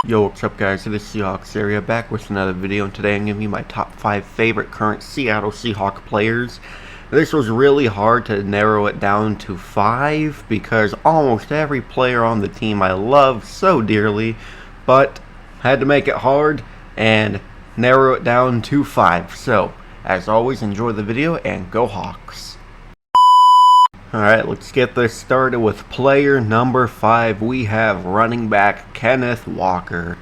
Yo, what's up guys, it is Seahawks area back with another video, and today I'm giving you my top 5 favorite current Seattle Seahawks players. This was really hard to narrow it down to 5 because almost every player on the team I love so dearly, but had to make it hard and narrow it down to 5. So, as always, enjoy the video and go Hawks. Alright, let's get this started with player number 5. We have running back Kenneth Walker.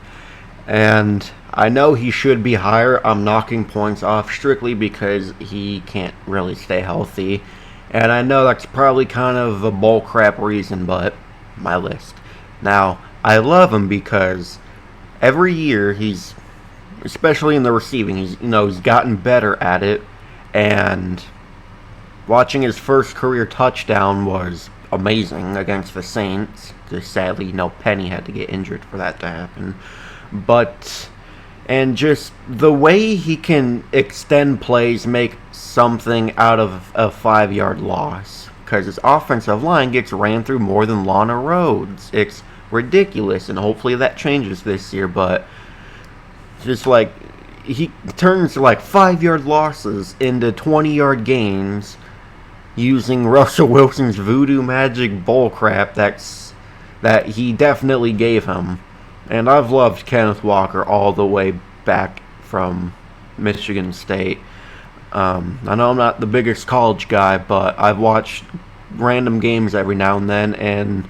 And I know he should be higher. I'm knocking points off strictly because he can't really stay healthy. And I know that's probably kind of a bullcrap reason, but my list. Now, I love him because every year he's, especially in the receiving, he's gotten better at it. And watching his first career touchdown was amazing against the Saints. Just sadly, Penny had to get injured for that to happen. And just the way he can extend plays, make something out of a 5-yard loss. Because his offensive line gets ran through more than Lana Rhodes. It's ridiculous, and hopefully that changes this year. But just like, he turns like 5-yard losses into 20-yard gains using Russell Wilson's voodoo magic bullcrap that he definitely gave him. And I've loved Kenneth Walker all the way back from Michigan State. I know I'm not the biggest college guy, but I've watched random games every now and then, and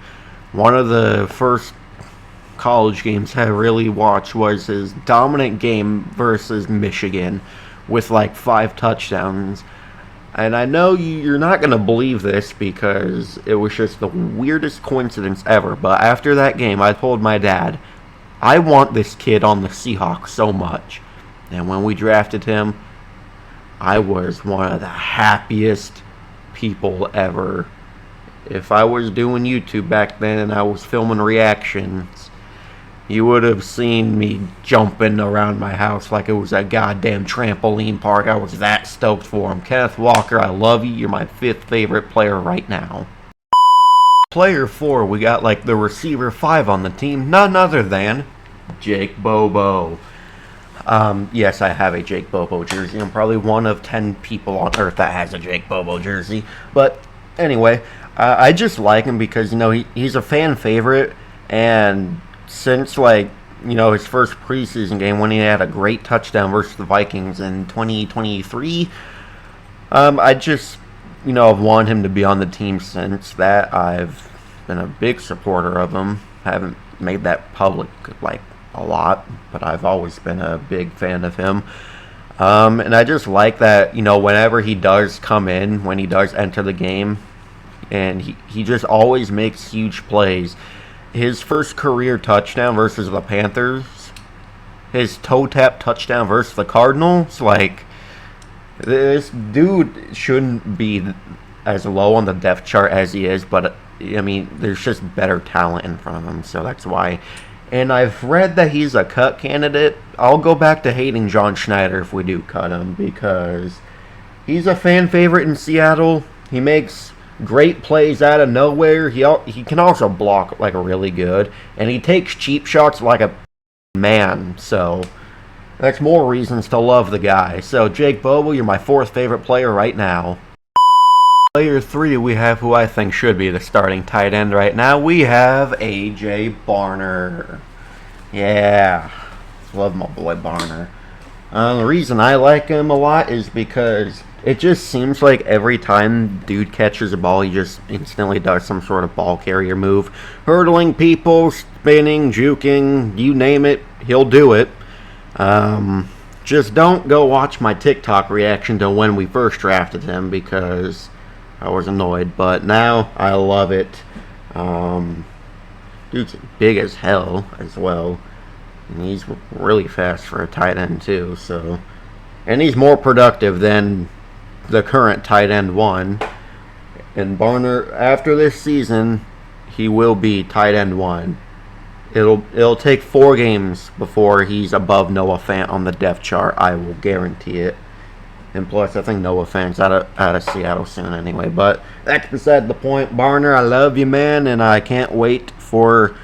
one of the first college games I really watched was his dominant game versus Michigan with like 5 touchdowns. And I know you're not going to believe this because it was just the weirdest coincidence ever. But after that game, I told my dad, I want this kid on the Seahawks so much. And when we drafted him, I was one of the happiest people ever. If I was doing YouTube back then and I was filming reactions, you would have seen me jumping around my house like it was a goddamn trampoline park. I was that stoked for him. Kenneth Walker, I love you. You're my 5th favorite player right now. Player 4, we got like the receiver 5 on the team. None other than Jake Bobo. Yes, I have a Jake Bobo jersey. I'm probably one of 10 people on earth that has a Jake Bobo jersey. But anyway, I just like him because, he's a fan favorite. And since, his first preseason game when he had a great touchdown versus the Vikings in 2023, I just, I've wanted him to be on the team since that. I've been a big supporter of him. Haven't made that public, a lot, but I've always been a big fan of him. And I just like that, whenever he does come in, when he does enter the game, and he just always makes huge plays. His first career touchdown versus the Panthers, his toe tap touchdown versus the Cardinals, this dude shouldn't be as low on the depth chart as he is, but there's just better talent in front of him, so that's why. And I've read that he's a cut candidate. I'll go back to hating John Schneider if we do cut him, because he's a fan favorite in Seattle. He makes great plays out of nowhere. He can also block really good, and he takes cheap shots like a man. So that's more reasons to love the guy. So Jake Bobo, you're my 4th favorite player right now. Player 3, we have who I think should be the starting tight end right now. We have A.J. Barner. Yeah, love my boy Barner. The reason I like him a lot is because it just seems like every time dude catches a ball, he just instantly does some sort of ball carrier move. Hurdling people, spinning, juking, you name it, he'll do it. Just don't go watch my TikTok reaction to when we first drafted him because I was annoyed. But now I love it. Dude's big as hell as well. And he's really fast for a tight end too. So, and he's more productive than the current tight end 1. And Barner, after this season, he will be tight end 1. It'll take 4 games before he's above Noah Fant on the depth chart. I will guarantee it. And plus, I think Noah Fant's out of Seattle soon anyway. But that's beside the point. Barner, I love you, man, and I can't wait for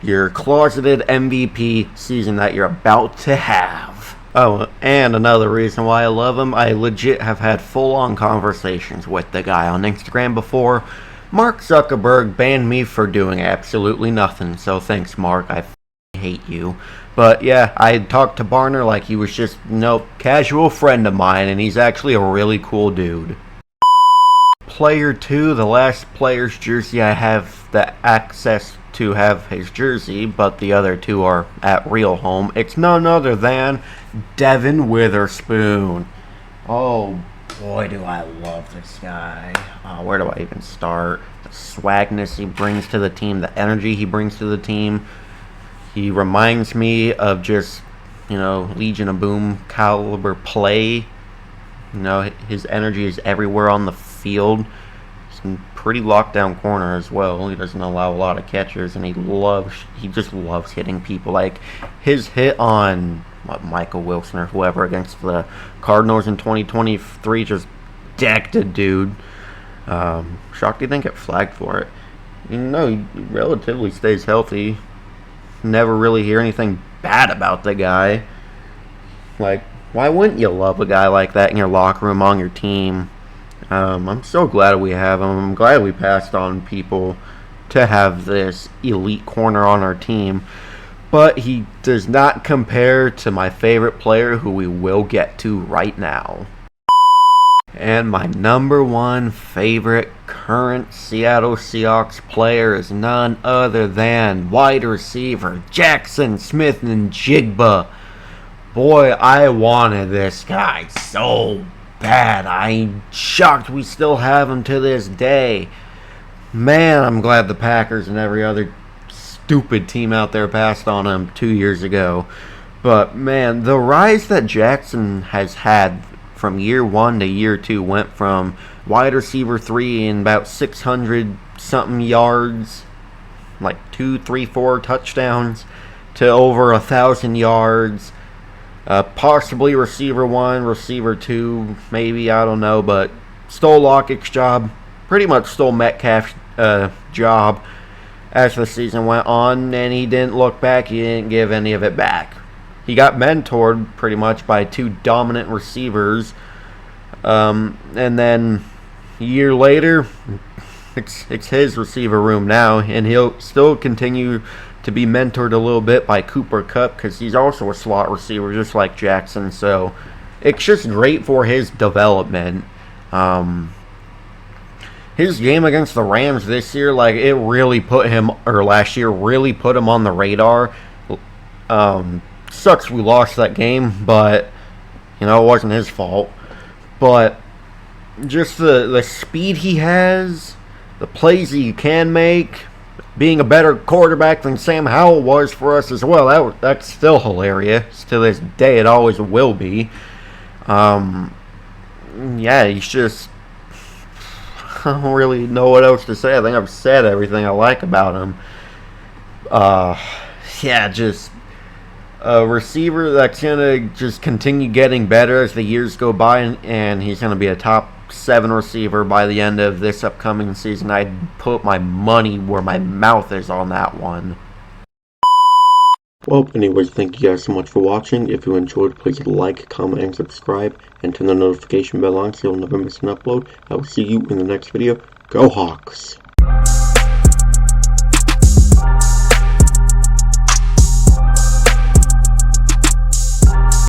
your closeted MVP season that you're about to have. Oh, and another reason why I love him, I legit have had full-on conversations with the guy on Instagram before. Mark Zuckerberg banned me for doing absolutely nothing, so thanks, Mark. I hate you. But yeah, I talked to Barner like he was just, casual friend of mine, and he's actually a really cool dude. Player 2, the last player's jersey I have the access to have his jersey, but the other two are at real home. It's none other than Devin Witherspoon. Oh boy, do I love this guy. Where do I even start? The swagness he brings to the team, the energy he brings to the team. He reminds me of just, Legion of Boom caliber play. His energy is everywhere on the field. He's a pretty locked down corner as well. He doesn't allow a lot of catchers, and he just loves hitting people. Like his hit on Michael Wilson or whoever against the Cardinals in 2023 just decked a dude. Shocked he didn't get flagged for it. He relatively stays healthy. Never really hear anything bad about the guy. Like, why wouldn't you love a guy like that in your locker room, on your team? I'm so glad we have him. I'm glad we passed on people to have this elite corner on our team. But he does not compare to my favorite player, who we will get to right now. And my number one favorite current Seattle Seahawks player is none other than wide receiver Jackson Smith-Njigba. Boy, I wanted this guy so bad. I'm shocked we still have him to this day. Man, I'm glad the Packers and every other stupid team out there passed on him 2 years ago. But man, the rise that Jackson has had from year 1 to year 2 went from wide receiver 3 in about 600 something yards, like 2, 3, 4 touchdowns, to over 1,000 yards. Possibly receiver 1, receiver 2, maybe, I don't know, but stole Lockett's job, pretty much stole Metcalf's job as the season went on, and he didn't look back. He didn't give any of it back. He got mentored pretty much by 2 dominant receivers, and then a year later, it's his receiver room now, and he'll still continue to be mentored a little bit by Cooper Kupp, because he's also a slot receiver just like Jackson. So it's just great for his development. His game against the Rams this year, it really put him, or last year, really put him on the radar. Sucks we lost that game, but it wasn't his fault. But just the speed he has, the plays he can make, being a better quarterback than Sam Howell was for us as well. That's still hilarious to this day. It always will be. He's just, I don't really know what else to say. I think I've said everything I like about him. Just a receiver that's going to just continue getting better as the years go by, and he's going to be a top 7 receiver by the end of this upcoming season. I'd put my money where my mouth is on that one. Well, anyways, thank you guys so much for watching. If you enjoyed, please like, comment, and subscribe, and turn the notification bell on so you'll never miss an upload. I will see you in the next video. Go Hawks!